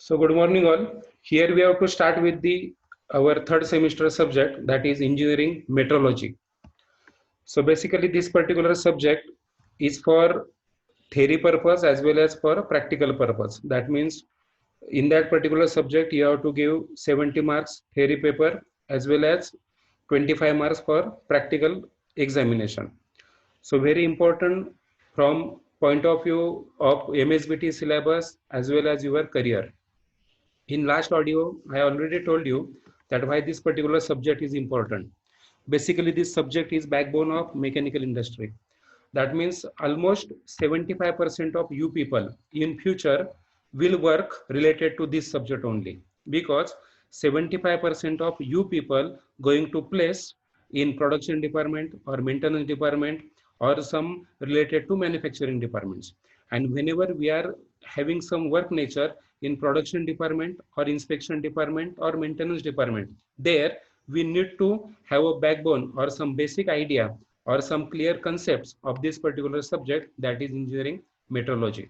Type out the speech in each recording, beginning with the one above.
So good morning all. Here we have to start with the our third semester subject, that is engineering metrology. So basically this particular subject is for theory purpose as well as for practical purpose. That means in that particular subject you have to give 70 marks theory paper as well as 25 marks for practical examination. So very important from point of view of MSBT syllabus as well as your career. In last audio, I already told you that why this particular subject is important. Basically, this subject is backbone of mechanical industry. That means almost 75% of you people in future will work related to this subject only, because 75% of you people going to place in production department or maintenance department or some related to manufacturing departments. And whenever we are having some work nature in production department or inspection department or maintenance department, there we need to have a backbone or some basic idea or some clear concepts of this particular subject, that is engineering metrology.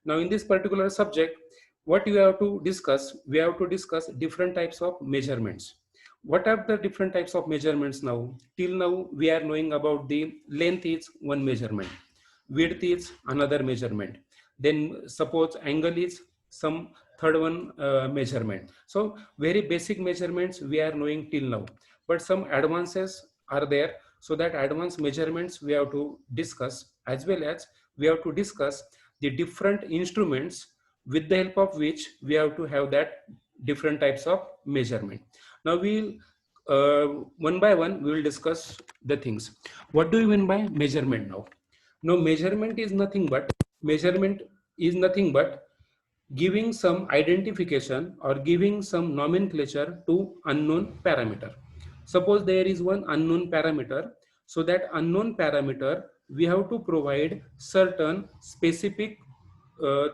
Now in this particular subject, what you have to discuss, we have to discuss different types of measurements. What are the different types of measurements now? Till now we are knowing about the length is one measurement, width is another measurement, then suppose angle is some third one measurement. So very basic measurements we are knowing till now, but some advances are there. So that advanced measurements we have to discuss, as well as we have to discuss the different instruments with the help of which we have to have that different types of measurement. Now we'll one by one we will discuss the things. What do you mean by measurement now? Now measurement is nothing but giving some identification or giving some nomenclature to unknown parameter. Suppose there is one unknown parameter, so that unknown parameter we have to provide certain specific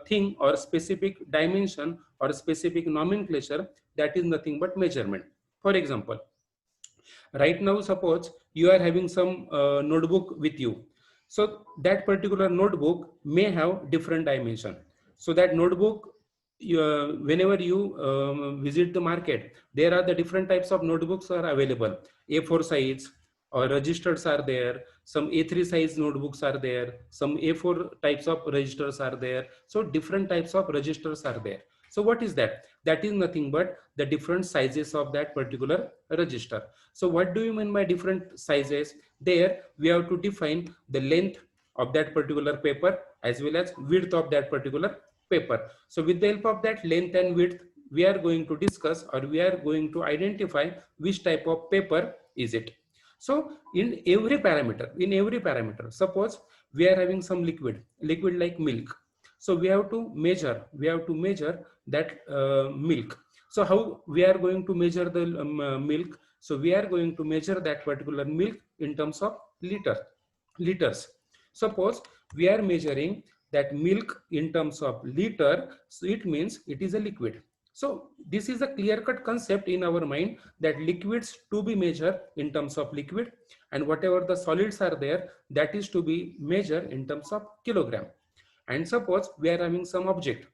thing or specific dimension or specific nomenclature, that is nothing but measurement. For example, right now suppose you are having some notebook with you. So that particular notebook may have different dimension. So that notebook, whenever you visit the market, there are the different types of notebooks are available. A4 size or registers are there, some A3 size notebooks are there, some A4 types of registers are there. So different types of registers are there. So what is that? That is nothing but the different sizes of that particular register. So what do you mean by different sizes? There we have to define the length of that particular paper as well as width of that particular paper. So with the help of that length and width, we are going to discuss or we are going to identify which type of paper is it. So in every parameter, suppose we are having some liquid like milk. So we have to measure that milk. So how we are going to measure the milk? So we are going to measure that particular milk in terms of liters. Suppose we are measuring that milk in terms of liter, so it means it is a liquid. So this is a clear-cut concept in our mind that liquids to be measured in terms of liquid, and whatever the solids are there, that is to be measured in terms of kilogram. And suppose we are having some object.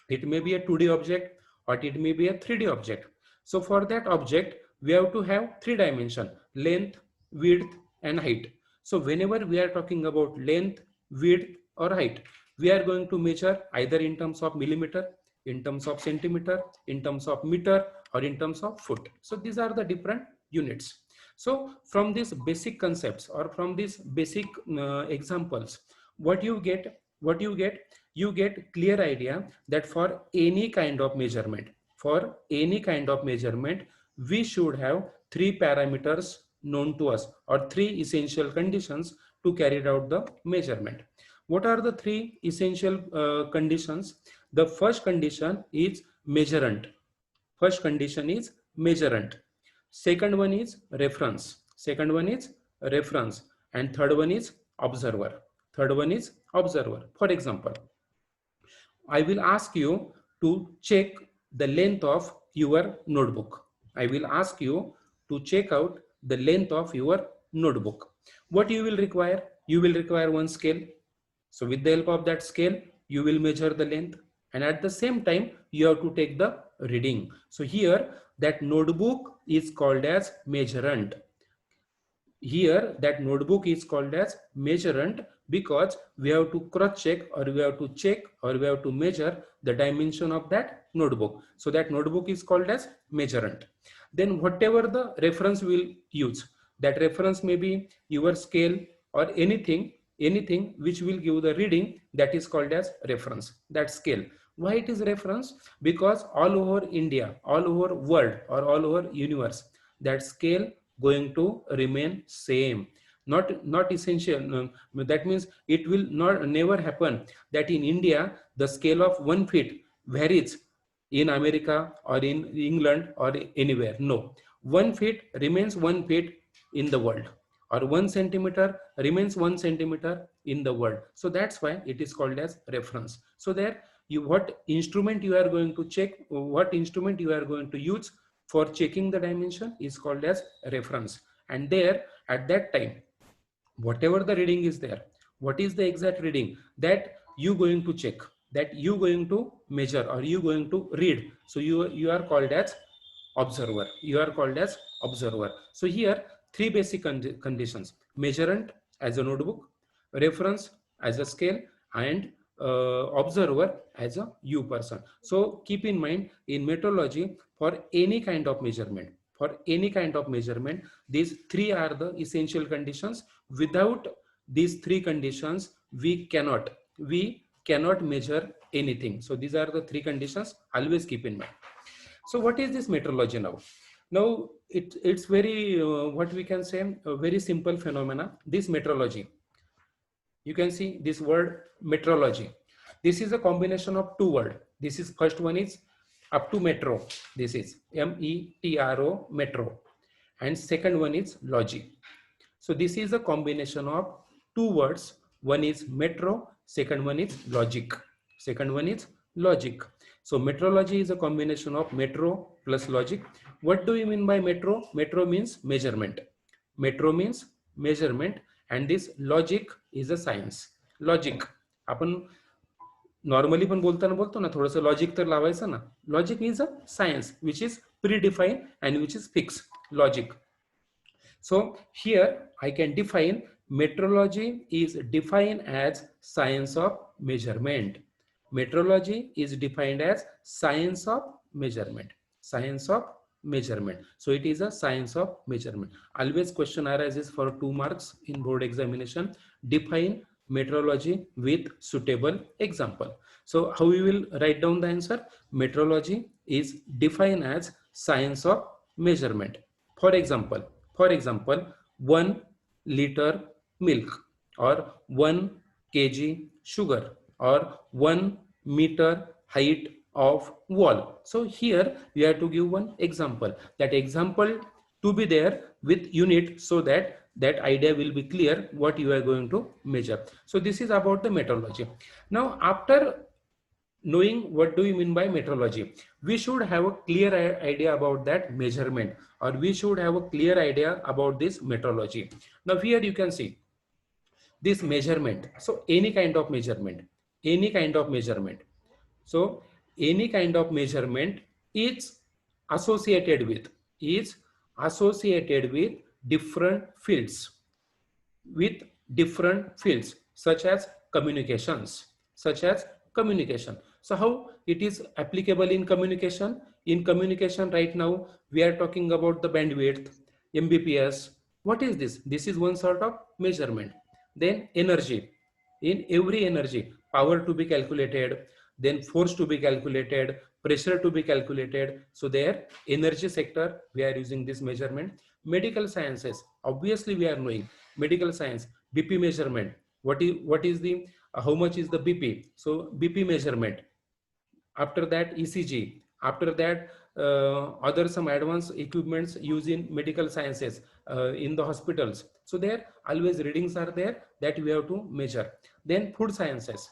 It may be a 2D object or it may be a 3D object. So for that object, we have to have three dimension: length, width, and height. So whenever we are talking about length, width, or height, we are going to measure either in terms of millimeter, in terms of centimeter, in terms of meter, or in terms of foot. So these are the different units. So from these basic concepts or from these basic examples, what you get, you get clear idea that for any kind of measurement, we should have three parameters known to us or three essential conditions to carry out the measurement. What are the three essential conditions? The first condition is measurement. Second one is reference. And third one is observer. For example, I will ask you to check the length of your notebook. The length of your notebook. What you will require? You will require one scale. So with the help of that scale, you will measure the length. and at the same time you have to take the reading. So here that notebook is called as measurand. Here that notebook is called as measurand because we have to cross check, or we have to check, or we have to measure the dimension of that notebook. So that notebook is called as measurand. Then whatever the reference will use, that reference may be your scale or anything which will give the reading, that is called as reference, that scale. Why it is reference? Because all over India, all over world, or all over universe, that scale going to remain same, not essential. That means it will not never happen that in India the scale of 1 feet varies in America or in England or anywhere. No, 1 feet remains 1 feet in the world, or 1 centimeter remains 1 centimeter in the world. So that's why it is called as reference. So there you, what instrument you are going to check, what instrument you are going to use for checking the dimension is called as reference. And there at that time, whatever the reading is there, what is the exact reading that you going to check, that you going to measure, or you going to read, so you are called as observer. You are called as observer. So here three basic conditions: measurement as a notebook, reference as a scale, and observer as a you person. So keep in mind, in metrology, for any kind of measurement, these three are the essential conditions. Without these three conditions, we cannot measure anything. So these are the three conditions, always keep in mind. So what is this metrology now? Now it's very what we can say, a very simple phenomena. This metrology, you can see this word metrology. This is a combination of two words. This is, first one is up to metro. This is METRO, metro, and second one is logic. So this is a combination of two words. One is metro, second one is logic. So metrology is a combination of metro plus logic. What do you mean by metro? Metro means measurement. And this logic is a science. Logic, आपण normally पण बोलताना बोलतो ना, थोडंसं logic तर लावायचं ना. Logic is a science which is predefined and which is fix. Logic. So here I can define metrology is defined as science of measurement. Metrology is defined as science of measurement. So it is a science of measurement. Always question arises for 2 marks in board examination. Define metrology with suitable example. So how we will write down the answer? Metrology is defined as science of measurement. For example, 1 liter milk, or 1 kg sugar, or 1 meter height of wall. So here we have to give one example. That example to be there with unit, so that that idea will be clear what you are going to measure. So this is about the metrology. Now after knowing what do you mean by metrology, we should have a clear idea about that measurement, or we should have a clear idea about this metrology. Now here you can see this measurement. So any kind of measurement. So any kind of measurement is associated with different fields, such as communications. So how it is applicable in communication? In communication right now we are talking about the bandwidth, Mbps. What is this? This is one sort of measurement. Then energy. In every energy, power to be calculated, then force to be calculated, pressure to be calculated. So there, energy sector, we are using this measurement. Medical sciences, obviously we are knowing medical science, BP measurement. What is the how much is the BP? So BP measurement. After that ECG. After that other some advanced equipments used in medical sciences in the hospitals. So there always readings are there that we have to measure. Then food sciences.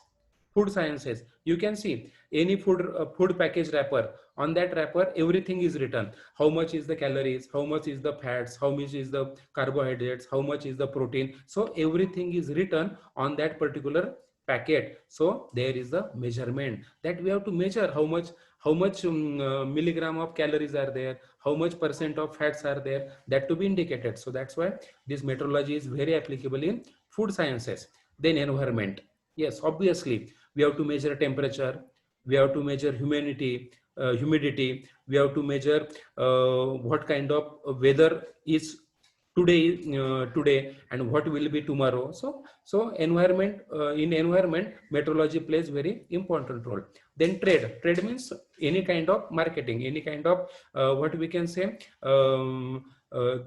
You can see any food package wrapper. On that wrapper everything is written. How much is the calories, how much is the fats, how much is the carbohydrates, how much is the protein. So everything is written on that particular packet. So there is a measurement that we have to measure how much milligram of calories are there, how much percent of fats are there, that to be indicated. So that's why this metrology is very applicable in food sciences. Then environment. Yes, obviously we have to measure temperature, we have to measure humidity, we have to measure what kind of weather is today and what will be tomorrow. So environment, in environment meteorology plays very important role. Then trade means any kind of marketing, any kind of what we can say,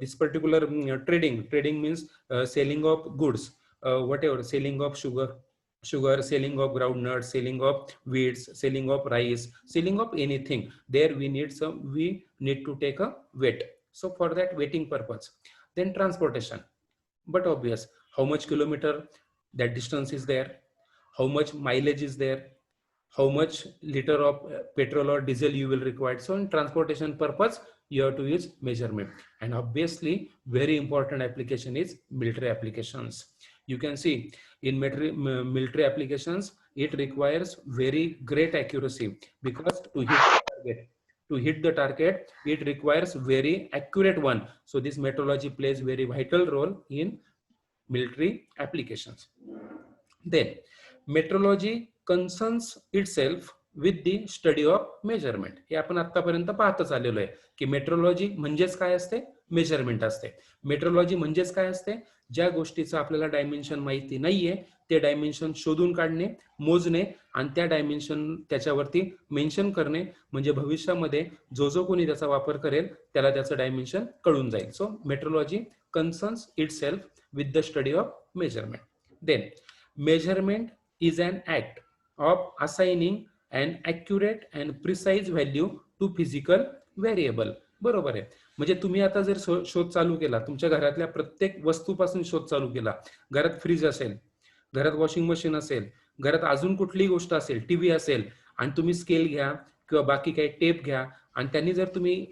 this particular trading means selling of goods, whatever, selling of sugar, selling of groundnuts, selling of wheats, selling of rice, selling of anything. There we need to take a weight. So for that weighting purpose. Then transportation, but obvious, how much kilometer that distance is there, how much mileage is there, how much liter of petrol or diesel you will require. So in transportation purpose you have to use measurement. And obviously very important application is military applications. You can see in military applications it requires very great accuracy, because to hit the target it requires very accurate one. So this metrology plays very vital role in military applications. Then metrology concerns itself with the study of measurement. हे आपण आतापर्यंत पाहतच आलेलो आहे की metrology म्हणजेच काय असते, measurement असते. मेट्रोलॉजी म्हणजेच काय असते, ज्या गोष्टीचं आपल्याला डायमेन्शन माहिती नाहीये ते डायमेन्शन शोधून काढणे, मोजणे आणि त्या डायमेन्शन त्याच्यावरती मेन्शन करणे, म्हणजे भविष्यामध्ये जो जो कोणी त्याचा वापर करेल त्याला त्याचं डायमेन्शन कळून जाईल. सो metrology concerns itself with the study of measurement. Then measurement is an act of assigning an accurate and precise value to physical variable. बरोबर आहे. म्हणजे तुम्ही आता जर शोध चालू केला, तुमच्या घरातल्या प्रत्येक वस्तूपासून शोध चालू केला, घरात फ्रीज असेल, घरात वॉशिंग मशीन असेल, घरात अजून कुठलीही गोष्ट असेल, टीव्ही असेल, आणि तुम्ही स्केल घ्या किंवा बाकी काही टेप घ्या आणि त्यांनी जर तुम्ही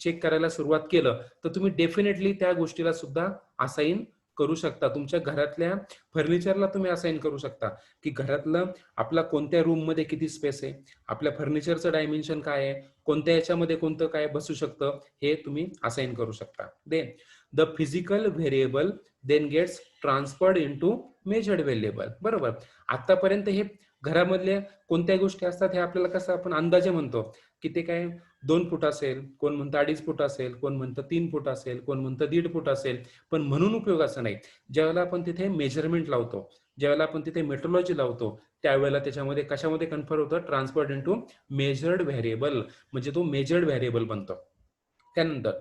चेक करायला सुरुवात केलं तर तुम्ही डेफिनेटली त्या गोष्टीला सुद्धा असाइन करू शकता. तुमच्या घरातल्या फर्निचरला तुम्ही असाइन करू शकता की घरातलं आपला कोणत्या रूम मध्ये किती स्पेस आहे, आपल्या फर्निचरचं डायमेन्शन काय आहे, कोणत्या याच्यामध्ये कोणतं काय बसू शकतं, हे तुम्ही असाइन करू शकता. Then the physical variable then gets transferred into measured variable. बरोबर. आतापर्यंत हे घरामधल्या कोणत्या गोष्टी असतात हे आपल्याला कसं आपण अंदाजे म्हणतो की ते काय 2 फूट असेल, कोण म्हणतं 2.5 फूट असेल, कोण म्हणतं 3 फूट असेल, कोण म्हणतं 1.5 फूट असेल, पण म्हणून उपयोगाचं नाही. ज्यावेळेला आपण तिथे मेजरमेंट लावतो, ज्यावेळेला आपण तिथे मेट्रोलॉजी लावतो, त्यावेळेला त्याच्यामध्ये कशामध्ये कन्व्हर्ट होतं, ट्रान्सफर्ड इनटू मेजर्ड व्हेरिएबल, म्हणजे तो मेजर्ड व्हेरिएबल बनतो. त्यानंतर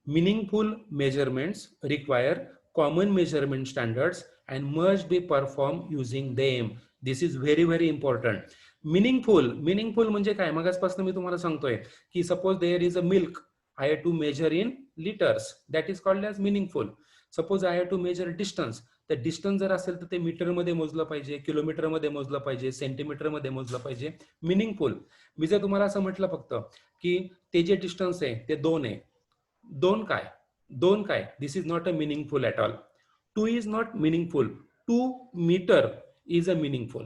meaningful measurements require common measurement standards and must be performed using them. This is very very important. meaningful म्हणजे काय, मगाचपासून मी तुम्हाला सांगतोय की suppose there is a milk, I have to measure in liters, that is called as meaningful. Suppose I have to measure distance, तर distance जर असेल तर ते मीटर मध्ये मोजलं पाहिजे, किलोमीटर मध्ये मोजलं पाहिजे, सेंटीमीटर मध्ये मोजलं पाहिजे. मिनिंगफुल. मी जर तुम्हाला असं म्हटलं फक्त की ते जे डिस्टन्स आहे ते 2 आहे, दोन काय, this is not a meaningful at all. 2 is not meaningful, 2 metre is a meaningful.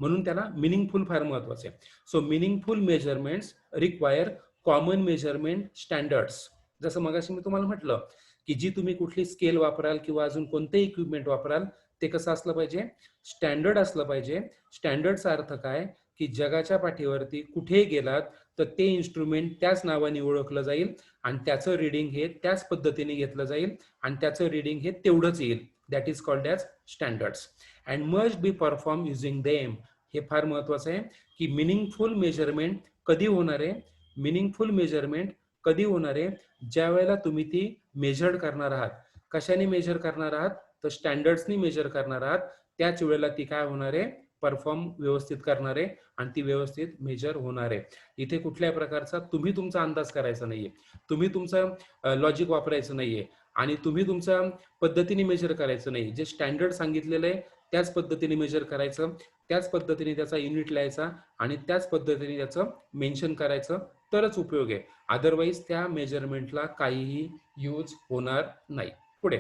म्हणून त्याला मिनिंगफुल फार महत्वाचे आहे. So meaningful measurements require common measurement standards. जसं मगाशी मी तुम्हाला म्हटलं की जी तुम्ही कुठली स्केल वापराल किंवा अजून कोणतेही इक्विपमेंट वापराल ते कसं असलं पाहिजे, स्टँडर्ड असलं पाहिजे. स्टँडर्डचा अर्थ काय की जगाच्या पाठीवरती कुठेही गेलात तर ते इन्स्ट्रुमेंट त्याच नावाने ओळखलं जाईल आणि त्याचं रिडिंग हे त्याच पद्धतीने घेतलं जाईल आणि त्याचं रिडिंग हे तेवढंच येईल. That is called as standards and must be perform using them. हे फार महत्वाचं आहे की मिनिंगफुल मेजरमेंट कधी होणार आहे, मिनिंगफुल मेजरमेंट कधी होणार आहे, ज्या वेळेला तुम्ही ती मेजर्ड करणार आहात. कशाने मेजर करणार आहात, तर स्टँडर्ड्सनी मेजर करणार आहात. त्याच वेळेला ती काय होणार आहे, परफॉर्म व्यवस्थित करणार आहे आणि ती व्यवस्थित मेजर होणार आहे. इथे कुठल्याही प्रकारचा तुम्ही तुमचा अंदाज करायचा नाहीये, तुम्ही तुमचं लॉजिक वापरायचं नाहीये आणि तुम्ही तुमच्या पद्धतीने मेजर करायचं नाही. जे स्टँडर्ड सांगितलेलं आहे त्याच पद्धतीने मेजर करायचं, त्याच पद्धतीने त्याचा युनिट लिहायचा आणि त्याच पद्धतीने त्याचं मेन्शन करायचं, तरच उपयोग आहे. अदरवाईज त्या मेजरमेंटला काहीही यूज होणार नाही. पुढे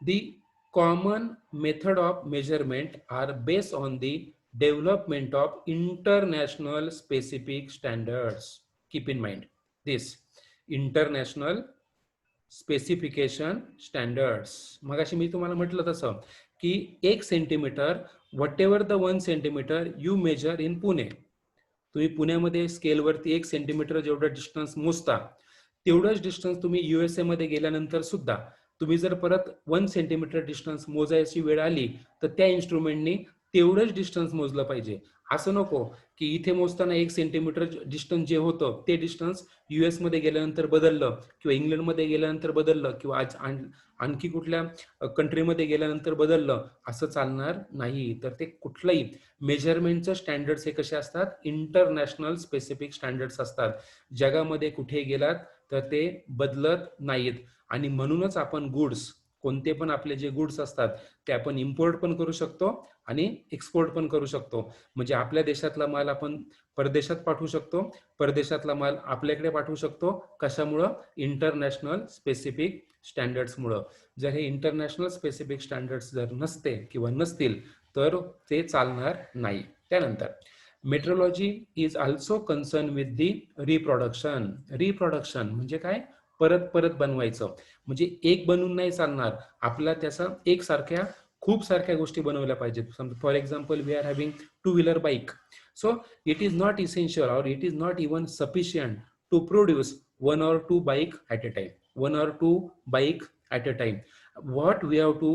दी common method of measurement are based on the development of international specific standards. Keep in mind this international specification standards. मगाशी मी तुम्हाला म्हटलं तसं की 1 centimetre whatever the 1 centimetre you measure in Pune, तुम्ही पुण्यामध्ये स्केलवरती 1 सेंटीमीटर जेवढं डिस्टन्स मोजता तेवढंच डिस्टन्स तुम्ही युएसए मध्ये गेल्यानंतर सुद्धा तुम्ही जर परत 1 सेंटीमीटर डिस्टन्स मोजायची वेळ आली तर त्या इन्स्ट्रुमेंटनी तेवढंच डिस्टन्स मोजलं पाहिजे. असं नको की इथे मोजताना 1 सेंटीमीटर डिस्टन्स जे होतं ते डिस्टन्स युएस मध्ये गेल्यानंतर बदललं किंवा इंग्लंडमध्ये गेल्यानंतर बदललं किंवा आज आणखी कुठल्या कंट्रीमध्ये गेल्यानंतर बदललं, असं चालणार नाही. तर ते कुठलंही मेजरमेंटचं स्टँडर्ड्स हे कसे असतात, इंटरनॅशनल स्पेसिफिक स्टँडर्ड्स असतात. जगामध्ये कुठे गेलात तर ते बदलत नाहीत. आणि म्हणूनच आपण गुड्स, कोणते पण आपले जे गुड्स असतात ते आपण इम्पोर्ट पण करू शकतो आणि एक्सपोर्ट पण करू शकतो. म्हणजे आपल्या देशातला माल आपण परदेशात पाठवू शकतो, परदेशातला माल आपल्याकडे पाठवू शकतो. कशामुळं? इंटरनॅशनल स्पेसिफिक स्टँडर्ड्समुळं. जर हे इंटरनॅशनल स्पेसिफिक स्टँडर्ड्स जर नसते किंवा नसतील तर ते चालणार नाही. त्यानंतर metrology is also concern with the reproduction. Reproduction म्हणजे काय? परत परत बनवायचं. म्हणजे एक बनवून नाही चालणार, आपला त्याचा एकसारख्या खूप सारख्या गोष्टी बनवल्या पाहिजेत. For example we are having 2 wheeler bike. So it is not essential or it is not even sufficient to produce 1 or 2 bike at a time. 1 or 2 bike at a time. What we have to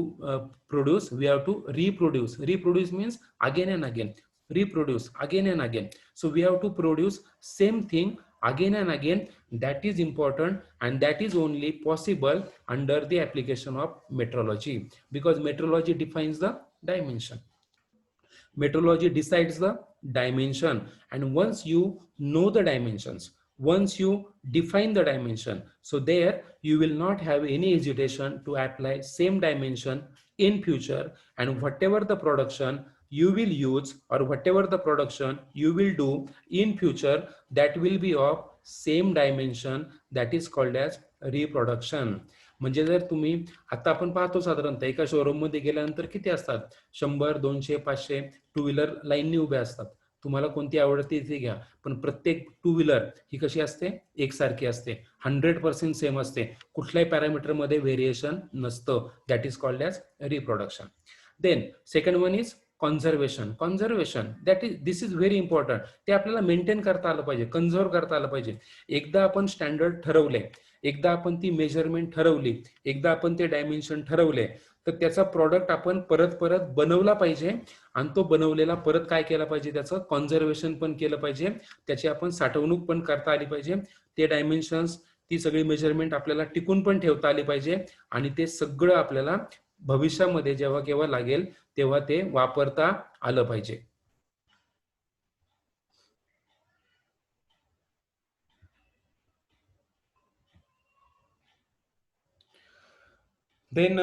produce? We have to reproduce. Reproduce means again and again. Reproduce again and again. So we have to produce same thing again and again. That is important, and that is only possible under the application of metrology, because metrology defines the dimension. Metrology decides the dimension, and once you know the dimensions, once you define the dimension, so there you will not have any hesitation to apply same dimension in future. And whatever the production you will use or whatever the production you will do in future, that will be of same dimension. That is called as reproduction. म्हणजे जर तुम्ही आता आपण पाहतो साधारणतः एका showroom मध्ये गेल्यानंतर किती असतात, 100, 200, 500 2 व्हीलर लाईननी उभ्या असतात. तुम्हाला कोणती आवडते ती घ्या, पण प्रत्येक 2 व्हीलर ही कशी असते, एकसारखी असते, 100% सेम असते, कुठल्याही पॅरामीटरमध्ये व्हेरिएशन नसतं. That is called as reproduction. Then second one is conservation. Conservation that is, this is very important. ते आपल्याला मेंटेन करता आलं पाहिजे, कन्झर्व करता आलं पाहिजे. एकदा आपण स्टँडर्ड ठरवले, एकदा आपण ती मेजरमेंट ठरवली, एकदा आपण ते डायमेन्शन ठरवले, तर त्याचा प्रॉडक्ट आपण परत परत बनवला पाहिजे. आणि तो बनवलेला परत काय केला पाहिजे, त्याचं कॉन्झर्वेशन पण केलं पाहिजे, त्याची आपण साठवणूक पण करता आली पाहिजे. ते डायमेन्शन्स, ती सगळी मेजरमेंट आपल्याला टिकून पण ठेवता आली पाहिजे. आणि ते सगळं आपल्याला भविष्यामध्ये जेव्हा केव्हा लागेल तेव्हा ते वापरता आलं पाहिजे. Then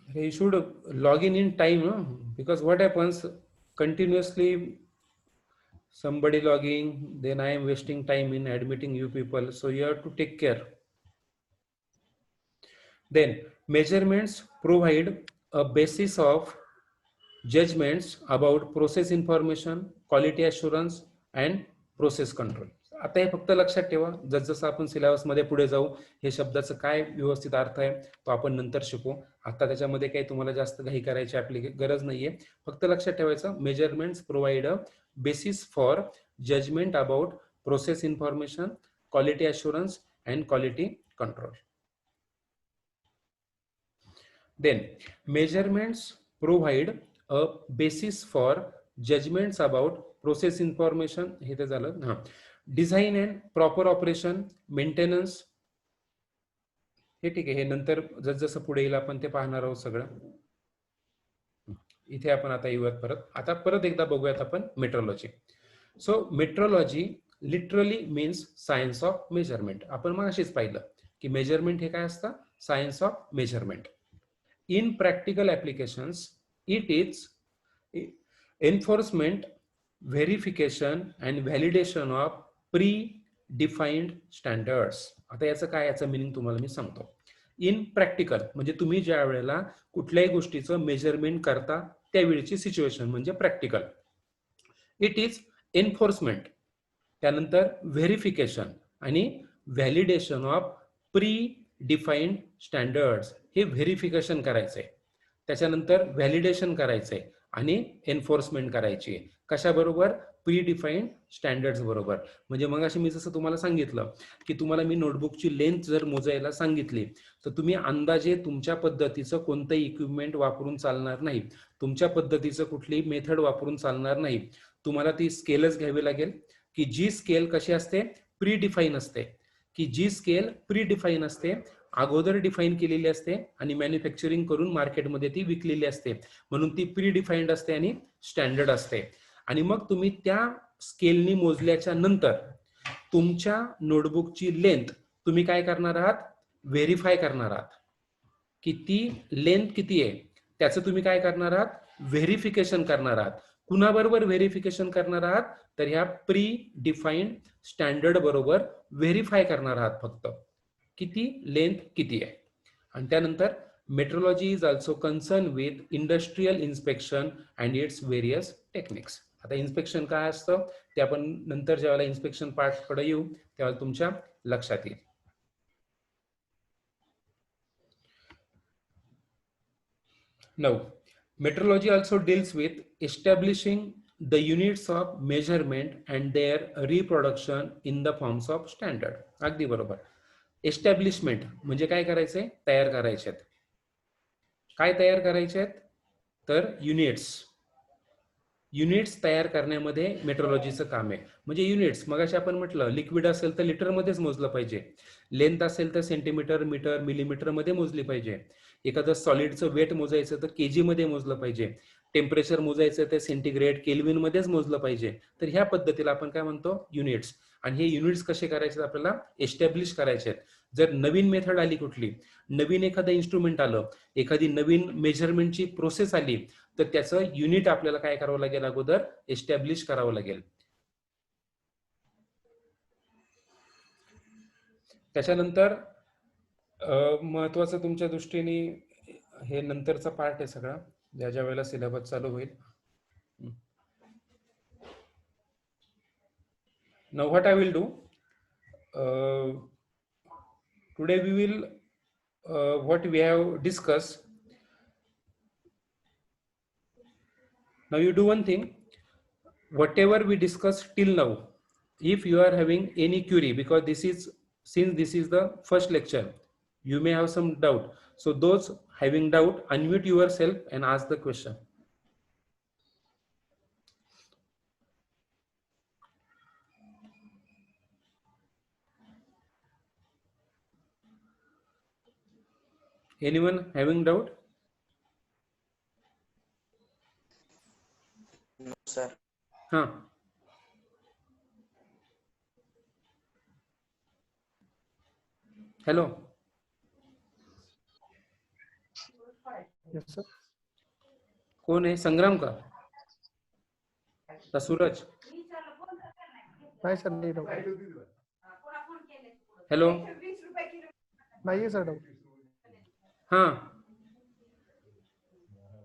he should log in time, no? Because what happens, continuously somebody logging, then I am wasting time in admitting you people, so you have to take care. Then measurements provide a basis of judgments about process information, quality assurance and process control. आता हे फक्त लक्षात ठेवा, जसजसं आपण सिलेबसमध्ये पुढे जाऊ हे शब्दाचं काय व्यवस्थित अर्थ आहे तो आपण नंतर शिकू. आता त्याच्यामध्ये काही तुम्हाला जास्त घाई करायची आपली गरज नाहीये. फक्त लक्षात ठेवायचं, measurements provide a basis for judgement about process information, quality assurance and quality control. Then measurements provide a basis for judgments about process information. हे तर झालं. हां, design and proper operation, maintenance, हे ठीक आहे, हे नंतर जसजसं पुढे येईल आपण ते पाहणार आहोत सगळं. इथे आपण आता येऊयात परत. आता परत एकदा बघूयात आपण metrology. So metrology literally means science of measurement. आपण मग अशीच पाहिलं की मेजरमेंट हे काय असतं, science of measurement. In practical applications, it is enforcement, verification and validation of pre, defined standards. आता याचं काय, याचं मिनिंग तुम्हाला मी सांगतो. इन प्रॅक्टिकल म्हणजे तुम्ही ज्या वेळेला कुठल्याही गोष्टीचं मेजरमेंट करता त्यावेळीची सिच्युएशन म्हणजे प्रॅक्टिकल. इट इज एन्फोर्समेंट, त्यानंतर व्हेरिफिकेशन आणि validation of predefined standards. हे व्हेरिफिकेशन करायचंय, त्याच्यानंतर व्हॅलिडेशन करायचंय आणि एन्फोर्समेंट करायची. कशाबरोबर? प्री डिफाईन्ड स्टँडर्ड्स बरोबर. म्हणजे मग अशी मी जसं तुम्हाला सांगितलं की तुम्हाला मी नोटबुकची लेंथ जर मोजायला सांगितली तर तुम्ही अंदाजे तुमच्या पद्धतीचं कोणतंही इक्विपमेंट वापरून चालणार नाही, तुमच्या पद्धतीचं कुठलीही मेथड वापरून चालणार नाही. तुम्हाला ती स्केलच घ्यावी लागेल की जी स्केल कशी असते, प्री डिफाईन असते, की जी स्केल प्री डिफाईन असते, अगोदर डिफाईन केलेली असते आणि मॅन्युफॅक्चरिंग करून मार्केटमध्ये ती विकलेली असते, म्हणून ती प्री डिफाईन्ड असते आणि स्टँडर्ड असते. आणि मग तुम्ही त्या स्केलनी मोजल्याच्या नंतर तुमच्या नोटबुकची लेंथ तुम्ही काय करणार आहात, व्हेरीफाय करणार आहात. किती लेंथ किती आहे त्याचं तुम्ही काय करणार आहात, व्हेरिफिकेशन करणार आहात. कुणाबरोबर व्हेरिफिकेशन करणार आहात, तर ह्या प्री डिफाईन्ड स्टँडर्ड बरोबर व्हेरीफाय करणार आहात फक्त, किती लेंथ किती आहे. आणि त्यानंतर metrology is also concern with industrial inspection and it's various techniques. आता इन्स्पेक्शन काय असतं ते आपण नंतर ज्यावेळेला इन्स्पेक्शन पार्टकडे येऊ तेव्हा तुमच्या लक्षात येईल. Now, metrology also deals with establishing the units of measurement and their reproduction in the forms of standard. अगदी बरोबर. एस्टॅब्लिशमेंट म्हणजे काय करायचंय, तयार करायचे आहेत. काय तयार करायचे आहेत, तर युनिट्स तयार करण्यामध्ये मेट्रोलॉजीचं काम आहे. म्हणजे युनिट्स मगाशी आपण म्हटलं लिक्विड असेल तर लिटरमध्येच मोजलं पाहिजे, लेंथ असेल तर सेंटीमीटर, मीटर, मिलीमीटर मध्ये मोजली पाहिजे, एखादं सॉलिडचं वेट मोजायचं तर केजी मध्ये मोजलं पाहिजे, टेम्परेचर मोजायचं तर सेंटीग्रेड केल्विन मध्येच मोजलं पाहिजे. तर ह्या पद्धतीला आपण काय म्हणतो, युनिट्स. आणि हे युनिट्स कसे करायचे, आपल्याला एस्टॅब्लिश करायचे आहेत. जर नवीन मेथड आली, कुठली नवीन एखादं इन्स्ट्रुमेंट आलं, एखादी नवीन मेजरमेंटची प्रोसेस आली, तर त्याचं युनिट आपल्याला काय करावं लागेल, अगोदर एस्टॅब्लिश करावं लागेल. त्याच्यानंतर महत्वाचं तुमच्या दृष्टीने हे नंतरचा पार्ट आहे सगळा, ज्या वेळेला सिलेबस चालू होईल. Now what I will do, today we will what we have discussed. Now you do one thing, whatever we discussed till now, if you are having any query, because since this is the first lecture, you may have some doubt. So those having doubt, unmute yourself and ask the question. Anyone having doubt? No, sir. Huh. Hello. Yes, sir. कौन है, संग्राम का सूरज? नाही sir, नाही doubt. Hello. नाही sir doubt. हा,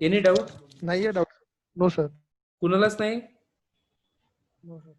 any doubt? नाहीये doubt. No sir. कुणालाच नाही? No sir.